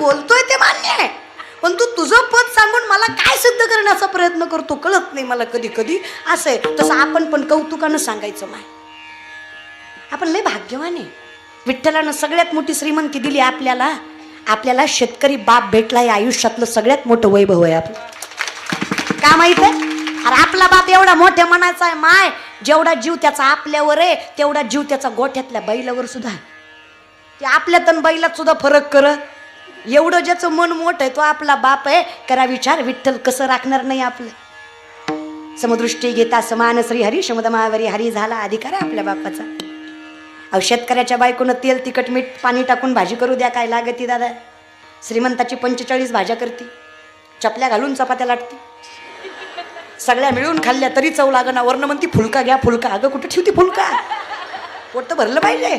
बोलतोय ते मान्य आहे, पण तू तुझं पद सांगून मला काय सिद्ध करण्याचा प्रयत्न करतो कळत नाही मला कधी कधी. असं आहे. तसं आपण पण कौतुकानं सांगायचं माय, आपण लय भाग्यवान आहे. विठ्ठलानं सगळ्यात मोठी श्रीमंती दिली आपल्याला. आपल्याला शेतकरी बाप भेटला, या आयुष्यातलं सगळ्यात मोठं वैभव आहे आपलं. का माहित आहे? अरे आपला बाप एवढा मोठ्या मनाचा आहे माय, जेवढा जीव त्याचा आपल्यावर आहे तेवढा जीव त्याचा गोठ्यातल्या बैलावर सुद्धा. ते आपल्यात आणि बैलात सुद्धा फरक करत. एवढं ज्याचं मन मोठं आहे तो आपला बाप आहे. करा विचार, विठ्ठल कसं राखणार नाही आपलं. समदृष्टी घेता समान श्री हरी शमदमावरी हरी झाला अधिकार आहे आपल्या बापाचा. अहो शेतकऱ्याच्या बायकोनं तेल तिखट मीठ पाणी टाकून भाजी करू द्या, काय लागती दादा. श्रीमंताची 45 भाज्या करते, चपल्या घालून चपात्या लाटते, सगळ्या मिळून खाल्ल्या तरी चव लागना. वर्ण म्हणती फुलका घ्या फुलका. अगं कुठं ठेवती फुलका, पोट तर भरलं पाहिजे.